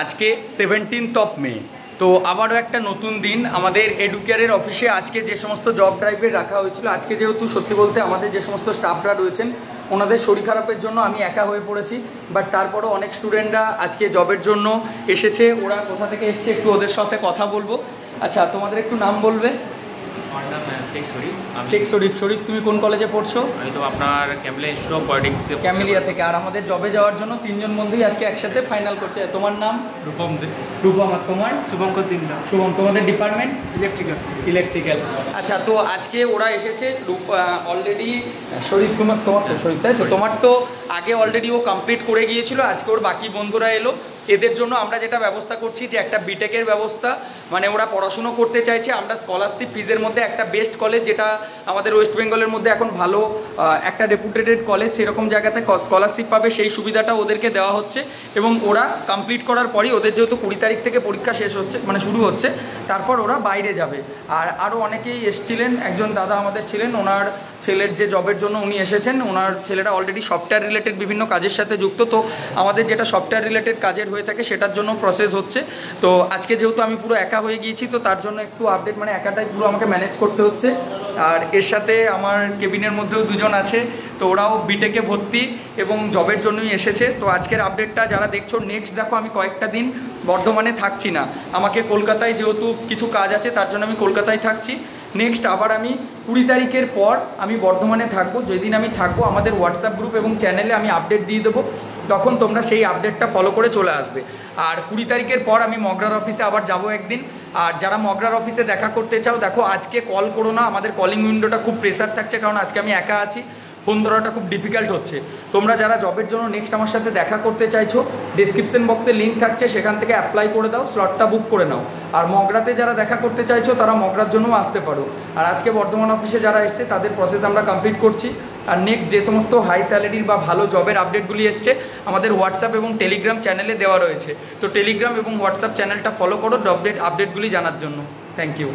আজকে 17th মে। তো আবারও একটা নতুন দিন আমাদের এডুকেয়ারের অফিসে। আজকে যে সমস্ত জব ড্রাইভে রাখা হয়েছিল, আজকে যেহেতু সত্যি বলতে আমাদের যে সমস্ত স্টাফরা রয়েছেন ওনাদের শরীর খারাপের জন্য আমি একা হয়ে পড়েছি, বাট তারপরও অনেক স্টুডেন্টরা আজকে জবের জন্য এসেছে। ওরা কোথা থেকে এসছে একটু ওদের সাথে কথা বলবো। আচ্ছা, তোমাদের একটু নাম বলবে? আমার নাম শেখ শরীফ। শেখ শরীফ। শরীফ, তুমি কোন কলেজে পড়ছো? আমি তো আপনার camellia institute of politics camellia থেকে। আর আমাদের জবে যাওয়ার জন্য তিনজন বন্ধুই আজকে একসাথে ফাইনাল করছে। তোমার নাম? রূপম দে। রূপম। আর তোমার? শুভঙ্কর দিন্দা। শুভম। তোমাদের ডিপার্টমেন্ট? ইলেকট্রিক্যাল। আচ্ছা, তো আজকে ওরা এসেছে অলরেডি। শরীফ, তোমার তো শরীফ, তাই তো? তোমার তো আগে অলরেডি ও কমপ্লিট করে গিয়েছিল, আজকে ওর বাকি বন্ধুরা এলো। এদের জন্য আমরা যেটা ব্যবস্থা করছি যে একটা বিটেকের ব্যবস্থা, মানে ওরা পড়াশুনো করতে চাইছে। আমরা স্কলারশিপ ফিজের মধ্যে একটা বেস্ট কলেজ, যেটা আমাদের ওয়েস্ট বেঙ্গলের মধ্যে এখন ভালো একটা রেপুটেটেড কলেজ, সেরকম জায়গাতে স্কলারশিপ পাবে, সেই সুবিধাটা ওদেরকে দেওয়া হচ্ছে। এবং ওরা কমপ্লিট করার পরই, ওদের যেহেতু 20 তারিখ থেকে পরীক্ষা শেষ হচ্ছে, মানে শুরু হচ্ছে, তারপর ওরা বাইরে যাবে। আর আরও অনেকেই এসেছিলেন। একজন দাদা আমাদের ছিলেন, ওনার ছেলের যে জবের জন্য উনি এসেছেন। ওনার ছেলেরা অলরেডি সফটওয়্যার রিলেটেড বিভিন্ন কাজের সাথে যুক্ত। তো আমাদের যেটা সফটওয়্যার রিলেটেড কাজের হয়ে থাকে সেটার জন্য প্রসেস হচ্ছে। তো আজকে যেহেতু আমি পুরো একা হয়ে গিয়েছি, তো তার জন্য একটু আপডেট, মানে একাটাই পুরো আমাকে ম্যানেজ করতে হচ্ছে। আর এর সাথে আমার কেবিনের মধ্যেও দুজন আছে, তো ওরাও বিটেকে ভর্তি এবং জবের জন্যই এসেছে। তো আজকের আপডেটটা যারা দেখছো, নেক্সট দেখো আমি কয়েকটা দিন বর্ধমানে থাকছি না, আমাকে কলকাতায় যেহেতু কিছু কাজ আছে তার জন্য আমি কলকাতায় থাকছি। নেক্সট আবার আমি 20 তারিখের পর আমি বর্ধমানে থাকবো। যেদিন আমি থাকবো আমাদের হোয়াটসঅ্যাপ গ্রুপ এবং চ্যানেলে আমি আপডেট দিয়ে দেবো, তখন তোমরা সেই আপডেটটা ফলো করে চলে আসবে। আর 20 তারিখের পর আমি মগরার অফিসে আবার যাব একদিন। আর যারা মগরার অফিসে দেখা করতে চাও, দেখো আজকে কল করো না, আমাদের কলিং উইন্ডোটা খুব প্রেসার থাকছে, কারণ আজকে আমি একা আছি, ফোন ধরাটা খুব ডিফিকাল্ট হচ্ছে। তোমরা যারা জবের জন্য নেক্সট আমার সাথে দেখা করতে চাইছো, ডিসক্রিপশন বক্সে লিঙ্ক থাকছে, সেখান থেকে অ্যাপ্লাই করে দাও, স্লটটা বুক করে নাও। আর মগরাতে যারা দেখা করতে চাইছো তারা মগরার জন্যও আসতে পারো। আর আজকে বর্ধমান অফিসে যারা এসছে তাদের প্রসেস আমরা কমপ্লিট করছি। আর নেক্সট যে সমস্ত হাই স্যালারির বা ভালো জবের আপডেটগুলি এসছে আমাদের হোয়াটসঅ্যাপ এবং টেলিগ্রাম চ্যানেলে দেওয়া রয়েছে। তো টেলিগ্রাম এবং হোয়াটসঅ্যাপ চ্যানেলটা ফলো করো আপডেটগুলি জানার জন্য। Thank you.